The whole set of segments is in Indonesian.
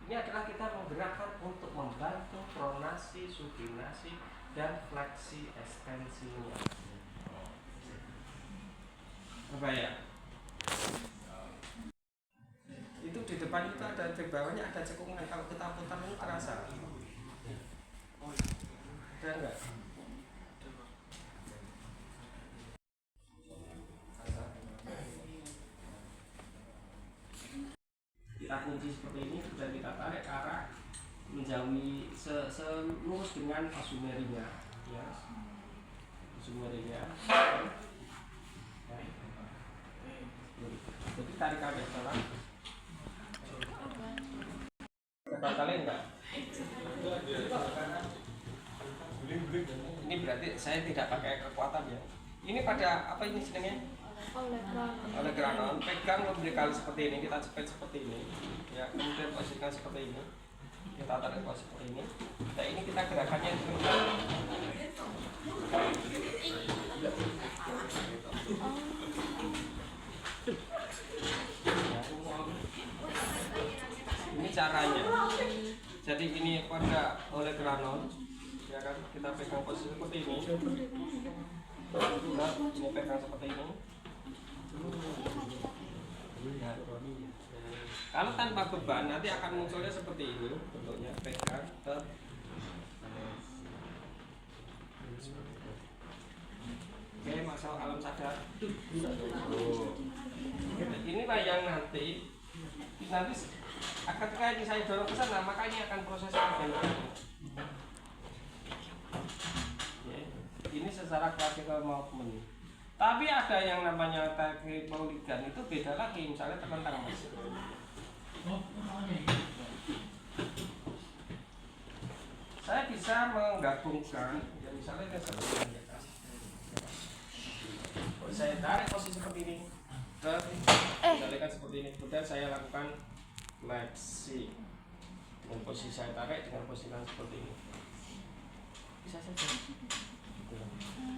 Ini adalah kita menggerakkan untuk membantu pronasi, supinasi, dan fleksi ekstensinya. Apa ya? Itu di depan itu ada, di bawahnya ada cekungan. Kalau kita putar itu terasa. Ada enggak? Kita kunci seperti ini dan kita tarik ke arah menjauhi selurus dengan pasumerinya, ya, pasumerinya. Jadi tarik ke bawah. Batalin enggak? Ini berarti saya tidak pakai kekuatan ya. Ini pada apa ini sedangnya? Oleh granon. Pegang umbilical seperti ini, kita jepit seperti ini. Ya, kemudian posisikan seperti ini. Kita tarik posisi seperti ini. Nah, ini kita gerakannya ini caranya. Jadi ini pada oleh granon, ya kan? Kita pegang posisi seperti ini. Nah, ini pegang seperti ini. Ya. Kalau tanpa beban nanti akan munculnya seperti ini bentuknya, pegang ter. Oke, masuk alam sadar. Inilah yang nanti ketika ini saya dorong ke sana, maka ini akan proses perbentukan. Ini secara klasikal movement. Tapi ada yang namanya teknik poligan itu beda lagi, misalnya tekan tangan mas. Saya bisa menggabungkan, ya misalnya saya tarik posisi seperti ini, kendalikan seperti ini, kemudian saya lakukan fleksi dengan posisi saya tarik dengan posisi seperti ini. Bisa saja.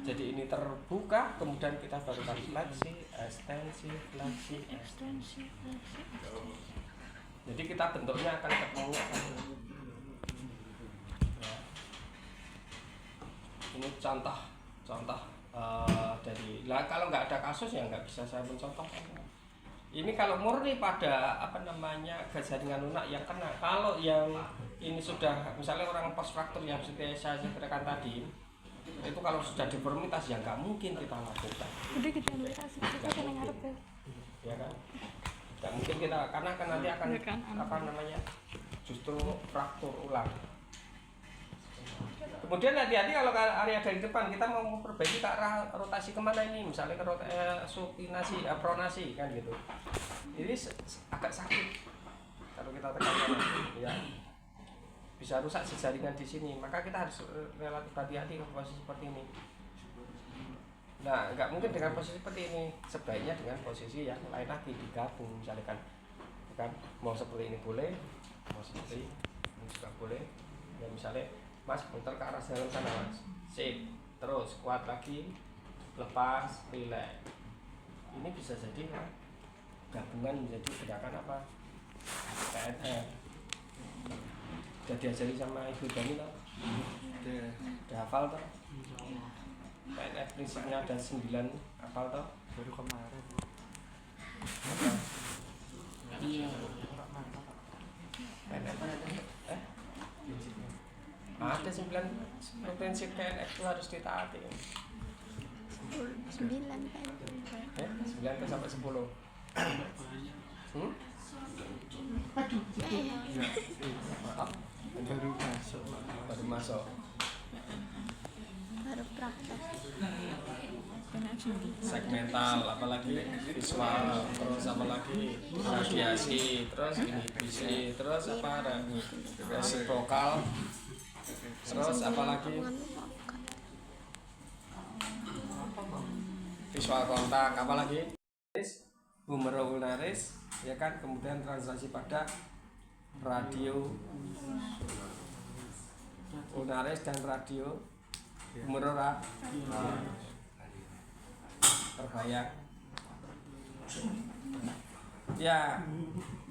Jadi ini terbuka, kemudian kita barukan fleksi, ekstensi, fleksi, ekstensi. Jadi kita bentuknya akan ketemu. Ini contoh dari. Lah kalau nggak ada kasus ya nggak bisa saya mencontohkan. Ini kalau murni pada jaringan lunak yang kena. Kalau yang ini sudah misalnya orang post fraktur yang seperti saya ceritakan tadi. Itu kalau sudah deformitas ya nggak mungkin kita lakukan. Udah kita imitasi kita kena ngarep ya. Ya kan? Nggak mungkin kita karena kan nanti akan justru fraktur ulang. Kemudian hati-hati kalau area dari depan kita mau memperbaiki ke arah rotasi kemana ini, misalnya ke supinasi, pronasi kan gitu. Ini agak sakit kalau kita tekan ya. Bisa rusak jaringan di sini, maka kita harus relatif hati-hati ke posisi seperti ini. Nah, nggak mungkin dengan posisi seperti ini, sebaiknya dengan posisi yang lain lagi digabung, misalnya kan mau seperti ini boleh, mau seperti ini juga boleh. Ya misalnya, mas muter ke arah jalan sana mas, sip, terus kuat lagi, lepas, relax. Ini bisa jadi ya, gabungan menjadi gerakan apa? PNF. Udah diajari sama Ibu Dani toh? Udah hafal toh? PNF prinsipnya ada 9, hafal toh? Baru kemarin. Iya. PNF ada 9 prinsip PNF itu harus ditaati. 9 kan? 9 sampai 10. Baru masuk Baru praktek. segmental, apalagi visual, terus apalagi radiasi, terus inhibisi, terus apa resiprokal, terus apalagi visual kontak, apalagi humero ulnaris, ya kan, kemudian translasi pada radio ulnaris dan radio humero terbayang ya.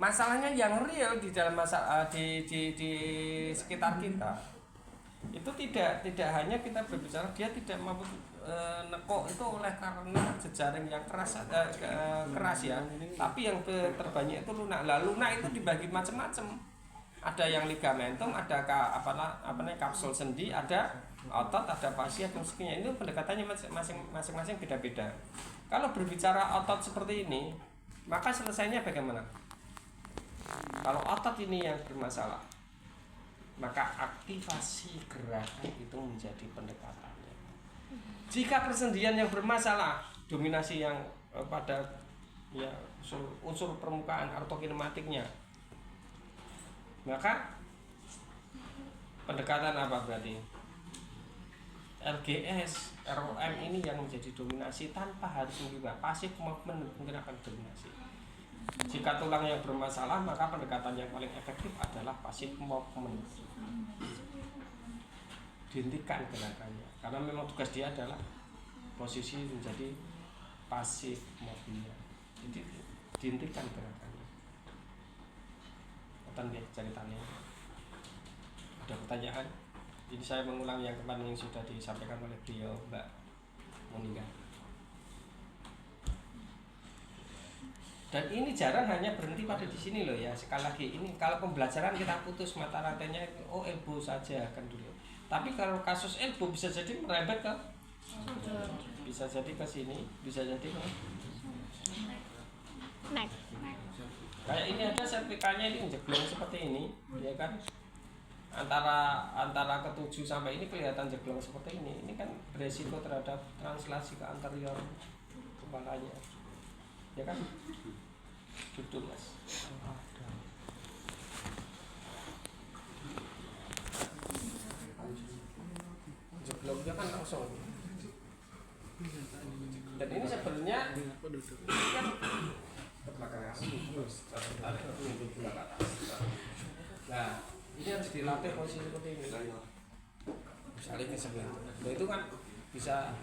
Masalahnya yang real di dalam masalah di sekitar kita itu tidak hanya kita berbicara dia tidak mampu nekok itu oleh karena jejaring yang keras ya, tapi yang terbanyak itu lunak. Lah lunak itu dibagi macam-macam. Ada yang ligamentum, ada kapsul sendi, ada otot, ada fascia dan sebagainya. Itu pendekatannya masing-masing beda-beda. Kalau berbicara otot seperti ini, maka selesainya bagaimana? Kalau otot ini yang bermasalah, maka aktivasi gerakan itu menjadi pendekatannya. Jika persendian yang bermasalah, dominasi yang pada ya unsur permukaan ortokinematiknya, maka pendekatan apa berarti? LGS, ROM ini yang menjadi dominasi tanpa harus mengubah pasif movement mungkin akan dominasi. Jika tulang yang bermasalah, maka pendekatan yang paling efektif adalah pasif movement. Dihentikan gerakannya, karena memang tugas dia adalah posisi menjadi pasif movement. Jadi dihentikan gerakannya. Kita lihat ceritanya. Ada pertanyaan? Ini saya mengulang yang kemarin yang sudah disampaikan oleh beliau, Mbak Monika. Dan ini jarang hanya berhenti pada di sini loh ya. Sekali lagi ini kalau pembelajaran kita putus mata rantainya, oh elbow saja kan dulu. Tapi kalau kasus elbow bisa jadi merembet ke, bisa jadi ke sini, bisa jadi ke neck. Kayak ini ada sertifikalnya ini jeglong seperti ini, ya kan? Antara ke-7 sampai ini kelihatan jeglong seperti ini. Ini kan beresiko terhadap translasi ke anterior kepalanya, ya kan? Duduk mas. Jeglongnya kan langsung. Dan ini sebenarnya kan ke belakang atas. Nah, ini harus dilatih posisi seperti ini. Misalnya ke sebelah. Nah, itu kan bisa.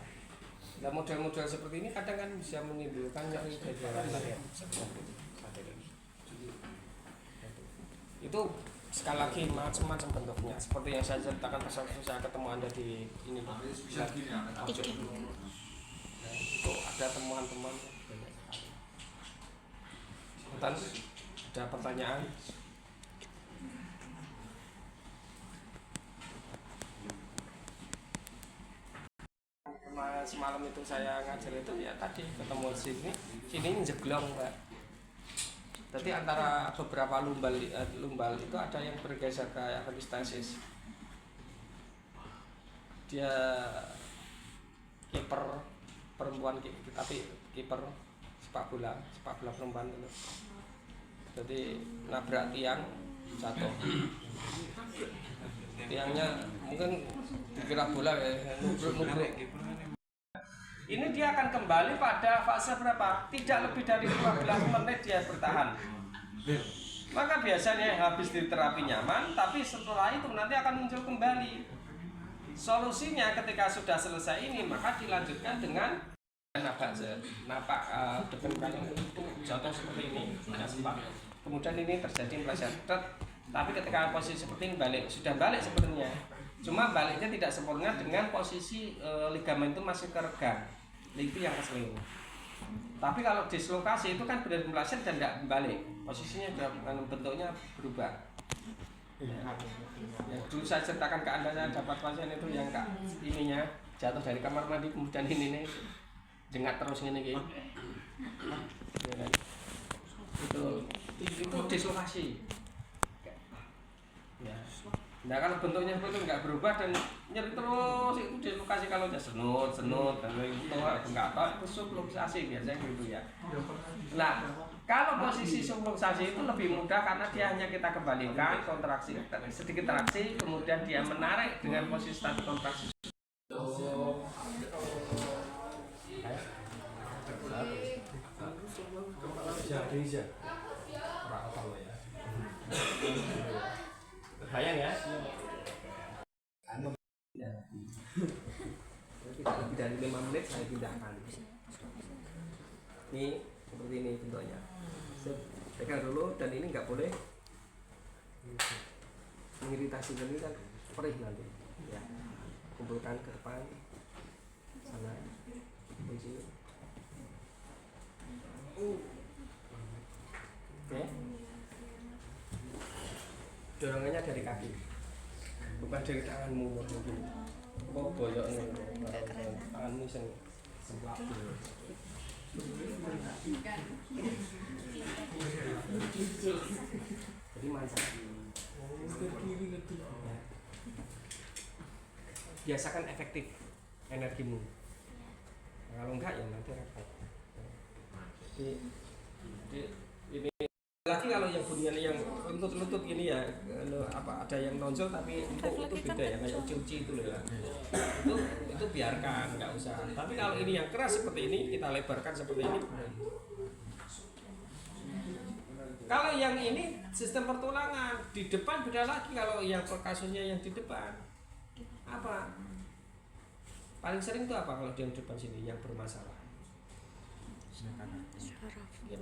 Nah, model-model seperti ini kadang kan bisa menimbulkan nyeri jajaran ya. Itu sekali lagi macam-macam bentuknya. Seperti yang saya ceritakan pas saya ketemu Anda di ini. Itu ada temuan-temuan. Dan ada pertanyaan? Semalam itu saya ngajar itu ya tadi ketemu sini jeglong Mbak. Jadi antara beberapa lumbal itu ada yang bergeser kayak epistasis. Dia kiper perempuan tapi kiper sepak bola perempuan itu. Jadi nabrak tiang jatuh. Tiangnya mungkin dikira bola ya, nubruk. Ini dia akan kembali pada fase berapa? Tidak lebih dari 15 menit dia bertahan. Maka biasanya habis di terapi nyaman, tapi setelah itu nanti akan muncul kembali. Solusinya ketika sudah selesai ini, maka dilanjutkan dengan napak depan kanan itu jatuh seperti ini, kemudian ini terjadi pleset. Tapi ketika posisi seperti ini sudah balik sebenarnya. Cuma baliknya tidak sempurna dengan posisi ligamen itu masih keregang. Itu yang keseling. Tapi kalau dislokasi itu kan benar meleset dan tidak balik. Posisinya bentuknya berubah. Ya, dulu saya ceritakan ke Anda, saya dapat pasien itu yang ininya jatuh dari kamar mandi kemudian ini jengat terus ini gitu. Itu dislokasi. Ya. Nah kalau bentuknya seperti itu nggak berubah dan nyeri terus, itu dislokasi. Kalau udah senut dan itu nggak tahu itu subluxasi biasanya gitu ya. Nah kalau posisi subluxasi itu lebih mudah karena dia hanya kita kembalikan kontraksi sedikit traksi, kemudian dia menarik dengan posisi statik kontraksi. Bayang ya? Tidak lebih dari 5 menit saya pindahkan. Ini seperti ini bentuknya. Pegang dulu, dan ini nggak boleh mengiritasi, dan ini kan perih nanti ya. Kumpulkan ke depan sana, kunci. Oke, dorongannya dari kaki, bukan dari tanganmu mungkin. Kok boyoknya tanganmu sing labil. Jadi mantap. Biasakan efektif energimu. Kalau enggak ya nanti repot. Jadi ini lagi kalau yang bunyian yang lutut gini ya, apa ada yang nonjol tapi itu beda ya, kayak uci-uci itu loh ya. Itu biarkan, nggak usah. Tapi kalau ini yang keras seperti ini, kita lebarkan seperti ini. Kalau yang ini sistem pertulangan di depan beda lagi. Kalau yang kasusnya yang di depan apa? Paling sering itu apa kalau di depan sini yang bermasalah? Ya,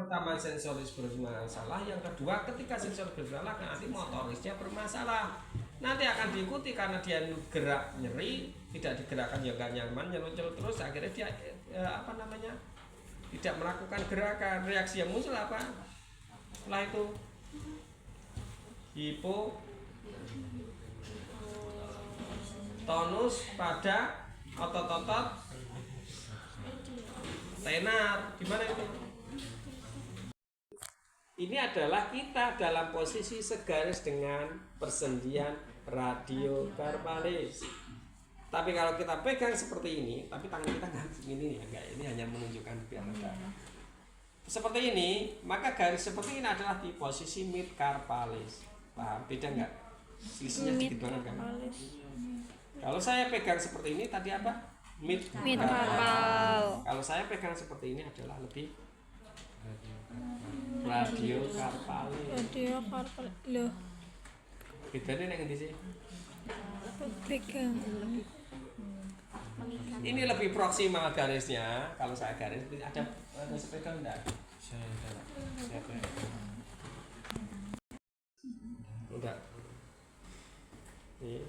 pertama sensoris bermasalah, yang kedua ketika sensoris bermasalah nanti motorisnya bermasalah. Nanti akan diikuti karena dia gerak nyeri, tidak digerakkan ya nggak nyaman, nyeluncup terus, akhirnya dia tidak melakukan gerakan. Reaksi yang muncul apa? Setelah itu hipotonus pada otot-otot tenar. Gimana itu? Ini adalah kita dalam posisi segaris dengan persendian radiokarpalis. Tapi kalau kita pegang seperti ini, tapi tangan kita nggak begini ya, enggak, ini hanya menunjukkan biar ada. Seperti ini, maka garis seperti ini adalah di posisi midcarpalis. Paham? Beda nggak? Selisihnya sedikit banget kan? Kalau saya pegang seperti ini tadi apa? Midcarpal. Kalau saya pegang seperti ini adalah lebih radiokarpalis. Loh. Bedanya nek ngendi sih? Pegang. Ini lebih proksimal garisnya. Kalau saya garis ada sepeda enggak? Saya enggak. Ini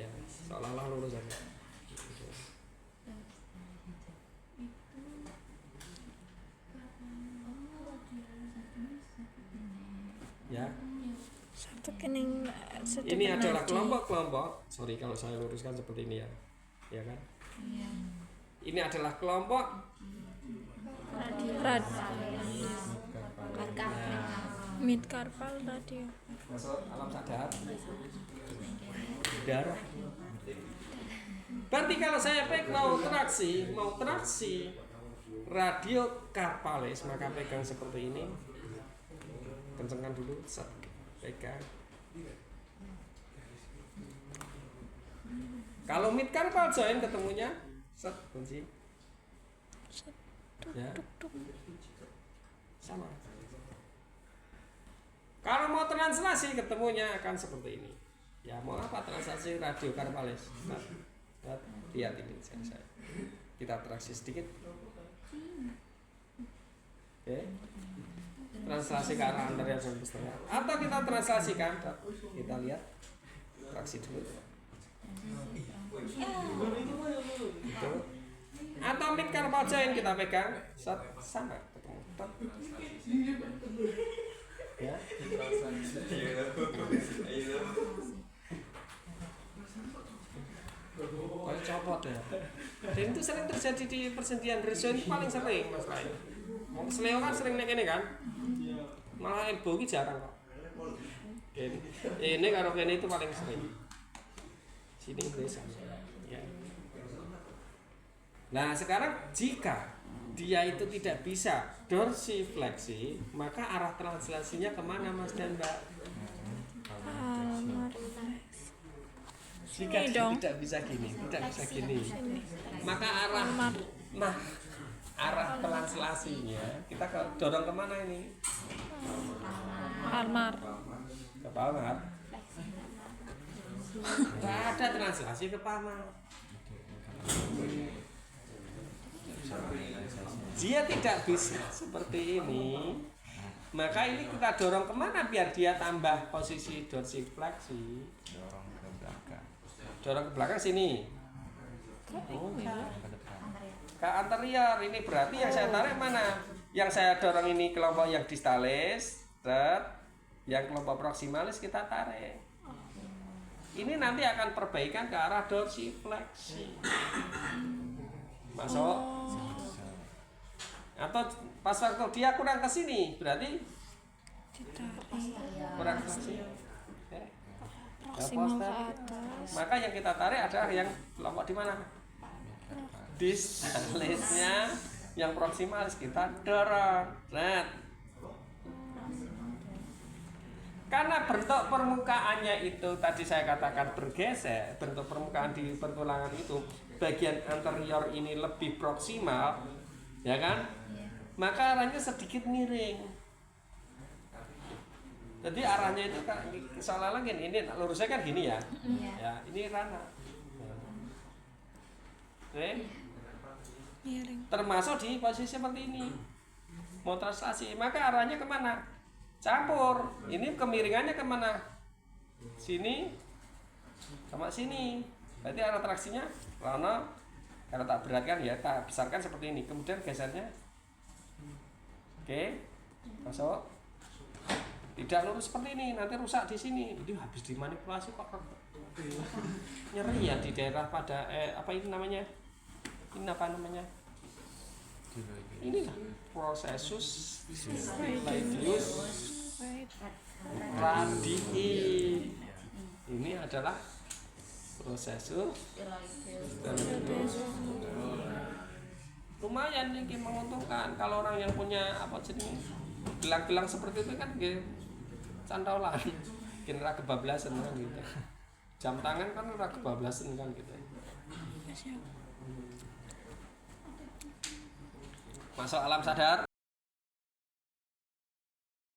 ya, seolah-olah lurus aja. Ya. Ini adalah kelompok-kelompok. Sorry kalau saya luruskan seperti ini ya. Ya kan? Iya. Ini adalah kelompok midcarpal radio. Masuk alam sadar. Darah. Berarti kalau saya mau traksi radiokarpalis, maka pegang seperti ini. Kencengkan dulu, pegang. Kalau midcarpal join ketemunya, kunci. Ya. Sama. Kalau mau translasi ketemunya akan seperti ini. Ya, mau apa translasi radiokarpalis? Lihat ini saya. Kita traksi sedikit. Oke. Translasi ke arah anterior dan posterior. Atau kita translasikan, kita lihat traksi dulu. Gitu. Atau midcarpal join kita pegang, sama ketemu. Ya. Kayak copot ya. Dan itu sering terjadi di persendian reso, ini paling sering masalahnya. Mau seleo kan sering nek kene kan. Malah elbow ki jarang kok. Ini karo kene itu paling sering. Sini reso. Ya. Nah, sekarang jika dia itu tidak bisa dorsifleksi, maka arah translasinya kemana Mas dan Mbak? Jika dia tidak bisa gini, maka arah translasinya kita dorong kemana ini? Palmar. Ke palmar. Tidak ada translasi ke palmar. Dia tidak bisa seperti ini. Maka ini kita dorong kemana biar dia tambah posisi dorsifleksi? Dorong ke belakang. Dorong ke belakang sini. Ke depan. Ke anterior. Ini berarti yang saya tarik mana? Yang saya dorong ini kelompok yang distalis, yang kelompok proximalis kita tarik. Ini nanti akan perbaikan ke arah dorsifleksi. Masuk? Atau pas waktu dia kurang ke sini, berarti kurang ke sini. Maksimal ke atas. Maka yang kita tarik adalah yang kelompok di mana? Distalisnya, yang proximalis kita dorong. Nah, karena bentuk permukaannya itu tadi saya katakan bergeser, bentuk permukaan di pertulangan itu bagian anterior ini lebih proksimal, ya kan? Maka arahnya sedikit miring. Jadi arahnya itu kan seolah-olah gini, ini lurusnya kan gini ya. Ya, ini ranah. Oke. Miring. Termasuk di posisi seperti ini mau translasi, maka arahnya kemana? Campur. Ini kemiringannya kemana? Sini sama sini. Berarti arah traksinya karena tak beratkan ya, tak besarkan seperti ini, kemudian gesernya. Oke, masuk. Tidak lurus seperti ini, nanti rusak di sini. Itu habis dimanipulasi kok nyeri ya di daerah pada apa ini namanya? Ini apa namanya? Ini prosesus radius radii. Ini adalah prosesus lumayan ini menguntungkan kalau orang yang punya apa jenis gelang-gelang seperti itu kan cantolan kira kebablasan kan gitu. Jam tangan kan ora kebablasan kan gitu. Masuk alam sadar.